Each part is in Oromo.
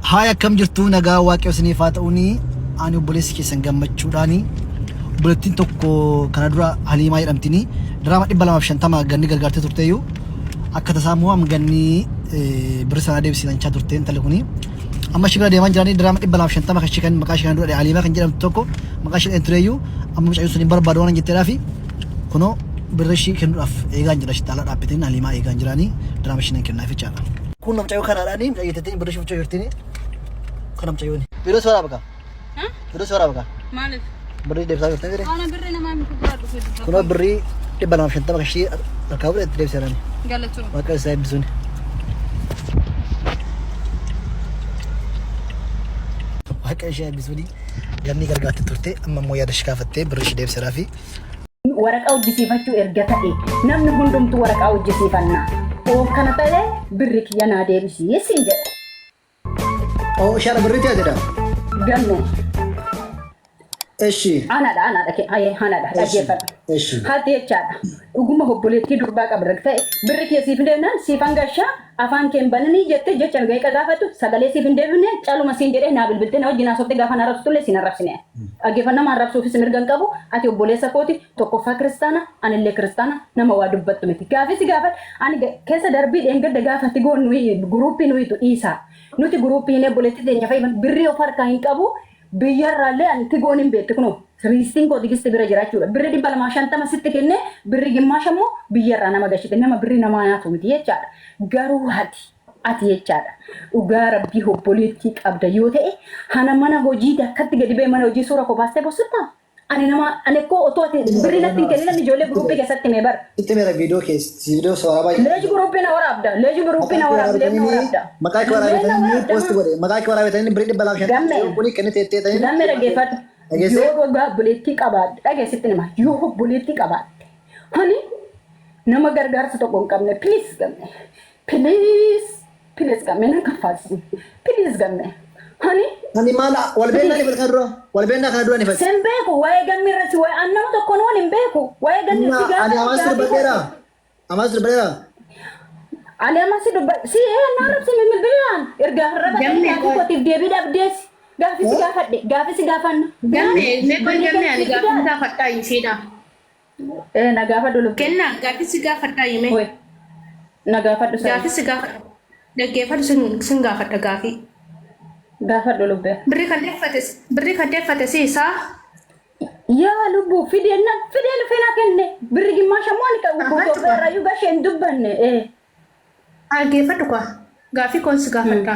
Hai akkam jirtu nagaa waaqayyo isiniif haa ta'uuni ani obboleessi keessan gammachuudhaani bulettiin tokko kana dura Haliimaa jedhamtini diraama 250 ganni gargaartee turteeyyuu akka tasaamoo am ganni birri sana deebisisan chaa turteen tale kuni amma shibira deeman jiranii diraama 250 kan shikan maqaa shikan dura Haliimaa kan jedhamtu tokko maqaa shikan tureeyyuu amma mucayyoo sun barbaadu waan jetteedhaafi kunoo birri shi kennuudhaaf eegaan jira shitaala dhaabbitiin Haliimaa eegaan jiranii diraama shinan kennaaf jechaadha kun mucayyoo kanaadhaani mucayyeetiin birri shi mucayyoo jirtini kanam cayoni video suara apa video suara apa Maalif beri deb sagar tengere ana birri nama mi kubaadu fedu kuno beri di balam shanta makashi rakabul et deb sarani galatu maka saya bisuni maka saya bisuni ganni gargaate turte amma moya dashkafatte beri deb sarafi waraqaa hojjisiifachuu erga ta'e namni hundumtuu waraqaa hojjisiifanna of kana ta'e birri kiyya naa deebisii siin jedha oh shara beri ti adada gamme eshi anadha ke aye anadha dhageeffadha eshi haati jechaadha dhuguma hobboleettii durbaa qabda ta'e birri kee siif deemnaan siifan gashaa afaan kee bananii jette jecha ga'ee qagaafatu sagalee siif hin deebine caluma siin jedhee naa bilbiltee na wajjin haasofte gaafa na rabsitullee siin arrabsine dhageeffannaa maan rabsuufis mirgan qabu ati obboleessa kooti tokkoffaa kiristaana anillee kiristaana nama waa dubbattu miti gaafisi gaafadha ani keessa darbii dheengadda gaafatti goon nuyi guruupii nuyitu dhiisaa nuti guruupii hin obboleetti teenya fayyadamu birrii of harkaa hin qabu biyyarraallee anti goon hin beektu kunoo riistiin koo digisti bira jiraachuudha birri 250 sitti kenne birri gimmaashammoo biyyarraa nama gashite nama birri namaa nyaatu miti jechaadha garuu ati jechaadha dhugaa rabbii obboleettii qabda yoo ta'e hana mana hojii dakkatti gadi ba'e mana hojii suura kobaastee bossutta ani ko otoo ati birri natti hin kennin ijoollee guruupii keessatti mee bara itti meera video kees video suara baay'ee leeji guruupii na waraabda leeji guruupii na waraabda maqaa kee waraabetanii post godhe maqaa kee waraabetanii birri 250 kuni kennite teetanii gamme dhageeffadhu yoo gogaa obboleettii qabaadde dhageessitti nima yoo obboleettii qabaadde hani nama gargaarsa tokko hin qabne please gamme please gamme na kafaasi please gamme hani mala walbeenna ni falkadro walbeenna kana dura ni fas sembeku wae gammi rasi wae annama tokko no ni mbeku wae gammi siga ani amasir bagera ali amasir si na rabsi mi bilbilan irga haraba ko tif debi dabdes gaafisi gaafanna gamme me ko gamme ani gaafata fatta yisida na gaafadhu lu kenna gaafisi gaafata yime oi na gaafadhu sa gaafisi gaafata dhaggeeffadhu sin gaafata gaafi gaafadhu lubbe birri kan deeffate siisaa yaa lubbu fideen fina kenne birri gimmaashammoo ani qabu ko rayu gasheen dubbanne dhaggeeffadhu kwa gaafi koonsi gaafata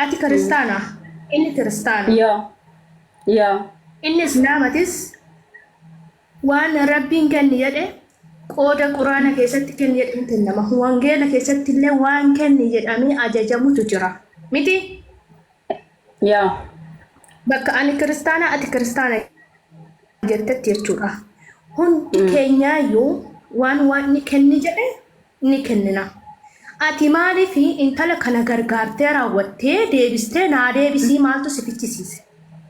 ati kiristaana inni kiristaana yaa inni islaamatis waan rabbiin kenni jedhe qooda quraana keessatti kenni jedhamte nama wangeela keessatti illee waan kenni jedhamee ajajamutu jira miti yaa bakka ani kiristaana ati kiristaana jettetti jechuudha hundi keenyaayyuu waan ni kenni jedhe ni kennina ati maaliif intala kana gargaartee raawwattee deebistee naa deebisii maaltu si fichisiise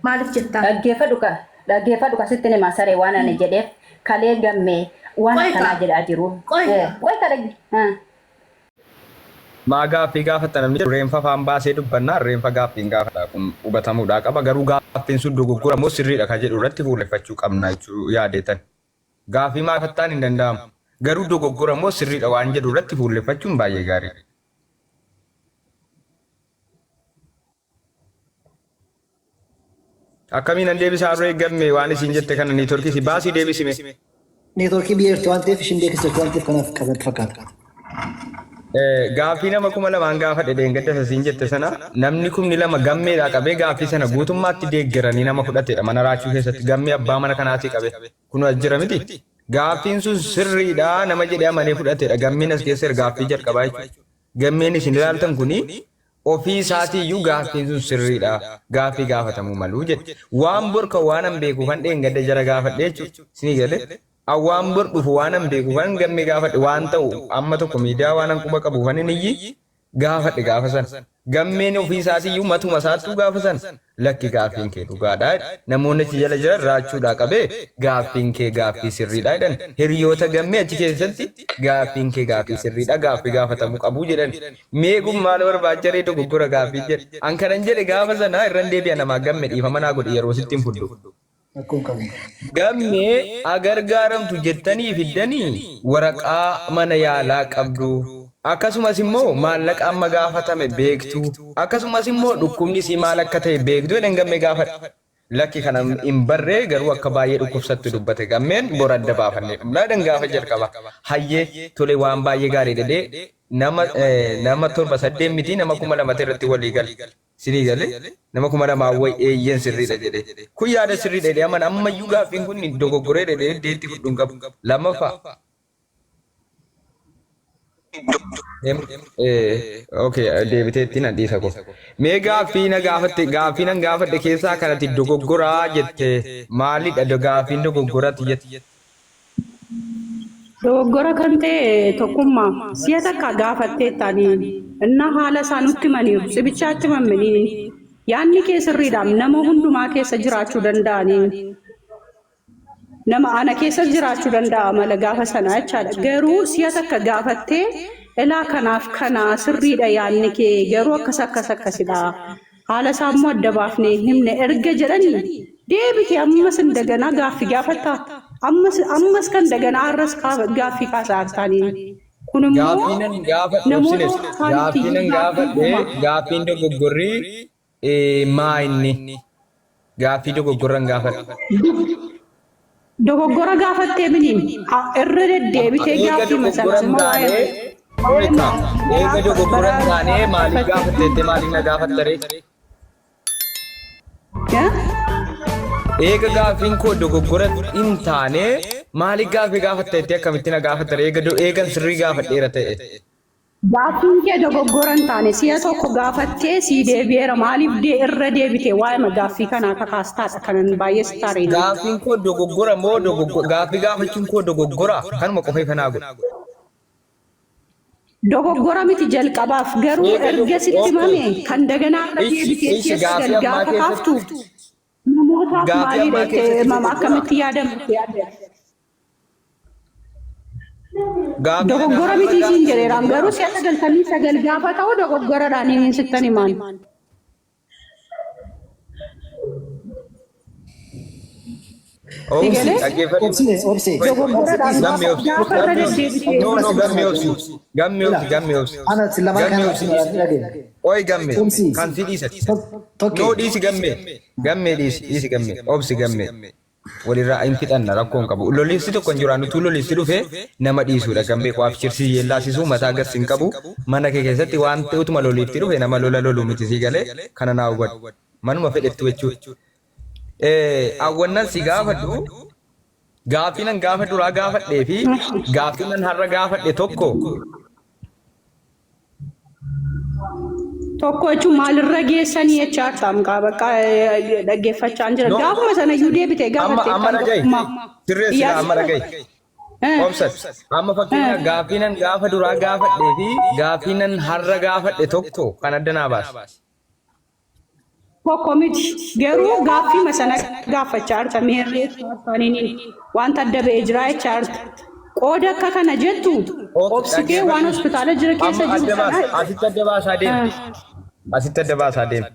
maaliif jettaa dhaggeeffadhu ka sitti nima saree waan ani jedheef kalee gammee waan kanaa jedhaa jiru qoy kadhagge Maga figa fatan namni reenfa faan baasee dubbannaa reenfa gaaffiin gaafadha kun hubatamuudha qaba garuu gaaffiin sun dogoggora moo sirriidha ka jedhu irratti fuulleffachuu qabna jechuu yaadeetan gaaffii maafattaan hin danda'amu garuu dogoggora moo sirriidha waan jedhu irratti fuulleffachuun baay'ee gaarii akkamiin an deebisaa ree gamme waan isin jette kana neetworkii si baasii deebisime neetworkii biyyatti waan ta'eef ishin beeksisa waan ta'eef kanaaf qabatu fakkaata Gaaffii nama 200 gaafa dhedheen gadda sasiin jette sana namni kumni lama gammeedhaa qabee gaaffii sana guutummaatti deeggaranii nama fudhatedha mana raachuu keessatti gammee abbaa mana kanaatii qabe kun ajjira miti gaaffiin sun sirriidha nama jedhee amanee fudhatedha gammeen as keessa gaaffii jalqabaa jechuudha gammeen isin ilaaltan kuni ofii isaatiiyyuu gaaffiin sun sirriidha gaaffii gaafatamuu maluu jedhe waan borka waan an beeku kan dheen gadda jara gaafadhe jechuudha isinii galee awwaan bor dhufu waan an beeku kan gamme gaafadhe waan ta'u amma tokko miidiyaa waan an quba qabu kan inni gaafadhe gaafa san gammeen ofii isaatiiyyuu matuma isaattuu gaafa san lakki gaaffiin kee dhugaadha namoonni achi jala jiran raachuudhaa qabee gaaffiin kee gaaffii sirriidha jedhan hiriyoota gammee achi keessatti gaaffiin kee gaaffii sirriidha gaaffii gaafatamuu qabuu jedhan meequm maal barbaacha reeto goggora gaaffii jedhe an kanan jedhe gaafa sanaa irran deebi'a namaa gamme dhiifamanaa godhe yeroo sitti hin fudhu. Gammee agargaaramtu jettanii fiddanii waraqaa mana yaalaa qabdu. Akkasumas immoo maallaqa amma gaafatame beektu. Akkasumas immoo dhukkubni si maal akka ta'e beektu jedhan gammee gaafadha. Lakki kana hin barree garuu akka baay'ee dhukkubsatti dubbate gammeen bora adda baafannee dhumnaadhaan gaafa jalqaba. Hayyee tole waan baay'ee gaarii dhedhee nama 7-8 miti nama 2,000 irratti walii gali. Sinii galee nama 2,000 wayi eeyyeen sirriidha jedhee. Kun yaada sirriidha jedhee aman ammayyuu gaaffiin kun dogoggoree dhedhee deetti fudhuun qabu. Lammaffaa. Okay, deebiteetti na dhiisa ko. Mee gaaffii nan gaafadhe keessaa kanatti dogoggoraa jette maalidha gaaffiin dogoggoraati jette? Dogoggora kan ta'e tokkummaa si'a takka gaafattee taaniin inna haala isaa nutti maniiru sibichaatti mammaniin yaanni kee sirriidhaan nama hundumaa keessa jiraachuu danda'aniin nama ana keessa jiraachuu danda'a mala gaafa sanaa jechaadha. Garuu si'a takka gaafattee ilaa kanaaf kana sirriidha yaanni kee garuu akkasidha. Haala isaa immoo adda baafnee himne erga jedhanii deebite ammas indaganaa gaaffii gaafattaa. Ammas kan daganaa arras gaaffii kaasaa taanii. Kun immoo gaaffiin gaafadhe gaaffiin dogoggorrii maa inni gaaffii dogoggorran gaafadhe. Dogoggora gaafattee miniin irra deddeebitee gaaffii masanaa eega dogoggoran taanee maaliif gaafatteetti maaliif na gaafattaree? Eega gaaffiin koo dogoggora hin taane maaliif gaaffii gaafatteetti akkamitti na gaafattaree eegan sirrii gaafadheera ta'e? Gaaffiin kee dogoggora hin taane si'a tokko gaafattee sii deebi'eera maaliif irra deebite waa'ee gaaffii kanaa kakaastaadha kanan baay'ee sitaareedha. Gaaffiin koo dogoggora moo gaaffii gaafachuun koo dogoggora kanuma qofee kanaa godha. Dogoggora miti jalqabaaf garuu erga sitti mame kan daganaa irra deebitee keessa gaafa kaaftu namootaaf maaliif mama akkamitti yaadamu yaadde. Dogoggora miti siin jedheeraan garuu si'a 9 gaafa ta'u dogoggoradhaan hin sittan himaan. Walirraa hin fixanna rakkoon qabu. Lollisti tokko hin jiraan utuu lollisti dhufee nama dhiisuudha. Gammee qofaaf cirsii yeellaasisuu mataa gas hin qabu. Mana kee keessatti waan utuma lollitti dhufe nama lolu miti sii galee kana naa hubadhu. Manuma fedhetti jechuudha. Awwannan si gaafadhu gaaffii nan gaafa duraa gaafadhee fi gaaffii nan har'a gaafadhe tokko jechuun maalirra geessanii jechaa taa'amqaa bakka dhaggeeffachaa jira. Gaafuma sana iyyuu deebitee gaafattee amma dhagaye sirreessi amma dhagaye. Amma fakkeenya gaaffii nan gaafa duraa gaafadhee fi gaaffii nan har'a gaafadhe tokko kan adda naa baasa. Tokko miti garuu gaaffii sana gaafachaa jirta meerree afaaniin wanta adda ba'ee jira jechaa jirta. Qooda akka kana jettu obsitee waan hospitaala jira keessa jiru sana asitti adda baasaa deemu. Asitti adda baasaa deemu.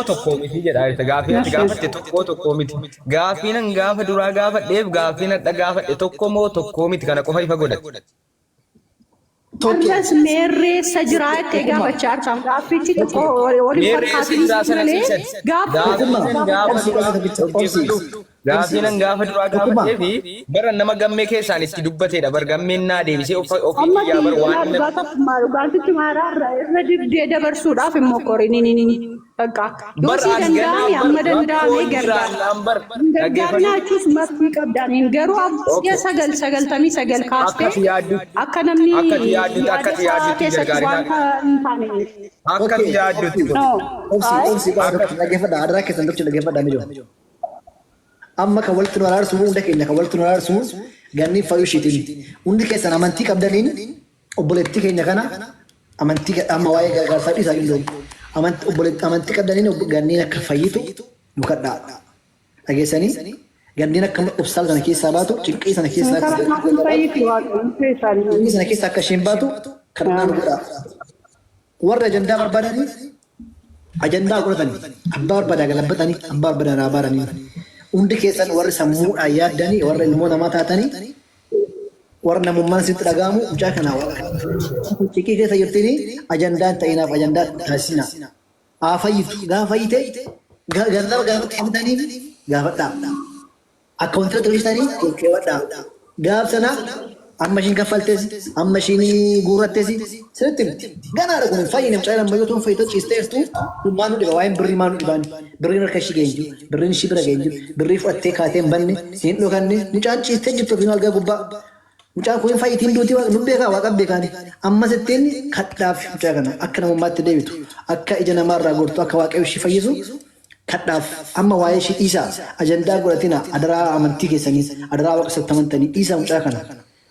Tokko miti jedhaa jirta gaaffii ati gaafatte tokko miti. Gaaffii nan gaafa duraa gaafadheef gaaffii nan gaafadhe tokko moo tokko miti kana qofa ifa godhate. Ammas meerreessa jira jettee gaafachaa jirta. Gaaffichi tokko waliin fakkaatu malee gaaffii nan gaafa duraa gaafadhee fi bara nama gammee keessaan itti dubbateedha. Bara gammeen naa deebisee ofii iyyaa bara waan dhugaatichi maaraa irra dibdee dabarsuudhaaf immoo qoriniin bakka doosii danda'ame amma danda'ame gargaaruus mafii qabdaniin garuu absiya 999 kaastee akka namni akkati yaaddutti amma kan walitti nu araarsu hunda keenya kan walitti nu araarsu ganni fayyuu ishiitiin hundi keessan amantii qabdaniin obboleettii keenya kana amantii amma waa'ee gargaarsaa dhiisaa hin amantii qabdaniin ganneen akka fayyitu nu kadhaa dhageessanii ganneen akka dhubsaal sana keessaa baatu cinqii sana keessaa akka isheen baatu kadhannaa nu godhaa warra ajandaa barbaadanii ajandaa godhatanii abbaa barbaadaa galabbatanii abbaa barbaadaa raabaaranii hundi keessan warri sammuudhaan yaaddanii warra ilmoo namaa taatanii warra namummaan sitti dhaga'amu mucaa kanaa waaqa ciqii keessa jirtini ajandaan ta'inaaf ajandaa taasisina haa fayyitu gaafa fayyite gannaba gaafatti fidanii gaafadhaa akka wantoota tolchitanii keewwadhaa gaaf sana amma ishiin kaffaltees amma ishiin guurrattees sirriitti miti ganaadha kun fayyine mucaa lamma yoo ta'u fayyitoo ciisteertu maan nu dhiba waa'een birrii maan nu dhibaani birriin harka ishii geenju birriin ishii bira geenju birrii fudhattee kaatee hin banne siin dhokanne mucaan ciistee jirtu ofiin algaa gubbaa mucaan kun fayyitiin duutii nu beekaa waaqa beekaani ammas ittiin kadhaaf mucaa kana akka namummaatti deebitu akka ija namaarraa gortu akka waaqayyo ishii fayyisu kadhaaf amma waa'ee ishii dhiisaa ajandaa godhatina adaraa amantii keessanii adaraa waaqa sabtamantanii dhiisaa mucaa kana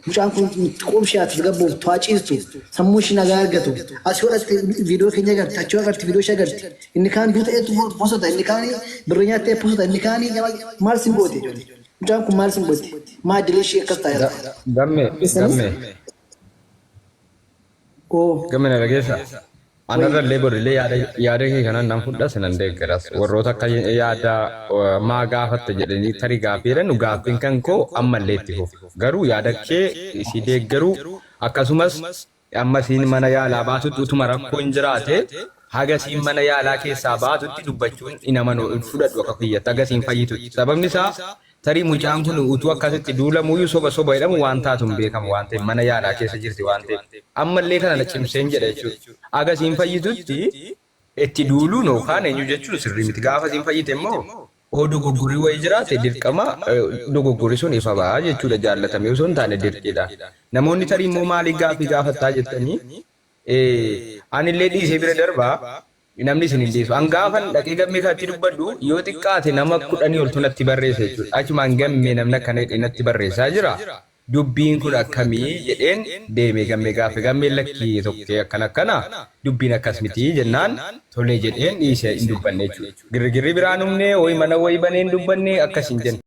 mucaan kun qoomshee ati gabbuuf to'aa ciistu sammuu ishii nagaa argatu asii godhatti viidiyoo keenya agarti achii agarti viidiyoo ishee agarti inni kaan duuta eetu posota inni kaan birrii nyaattee posota inni kaan maal sin goote mucaan kun maal sin goote maa idilee ishee akkas taa'eera. Gamme na dhageessa. Anarrallee borillee yaada kee kanaan nan fudhas nan deeggaras warroota akka yaada maa gaafatte jedhanii tarii gaaffiidhaan gaaffiin kan koo ammallee itti fufu garuu yaada kee si deeggaruu akkasumas amma siin mana yaalaa baatutti utuma rakkoo hin jiraate haga siin mana yaalaa keessaa baatutti dubbachuun inama fudhadhu akka kiyyatti haga siin fayyitutti sababni isaa tarii mucaan kun utuu akkasitti duulamuyyuu soba jedhamu waan taatu hin beekamu waan ta'eef mana yaalaa keessa jirti waan ta'eef ammallee kana na cimseen jedha jechuudha. Aga siin fayyitutti itti duuluun yookaan eenyu jechuun sirrii miti gaafa siin fayyite immoo oo dogoggorrii wayii jiraate dirqama dogoggorrii sun ifa ba'a jechuudha jaallatame osoo hin taane dirqiidha. Namoonni tarii immoo maaliif gaaffii gaafattaa jettanii anillee dhiisee bira darbaa namni isin hin dhiisu. An gaafan dhaqee gammee kanatti dubbadhu yoo xiqqaate nama 10 oltu natti barreessa jechuudha. Achumaan gammee namni akkana natti barreessaa jira. Dubbiin kun akkamii jedheen deemee gammee gaafe gammee lakkii tokkee akkana dubbiin akkas miti jennaan tolee jedheen dhiisee hin dubbanne jechuudha. Girgirri biraan humnee wayi mana wayi banee hin dubbanne akkas hin jenne.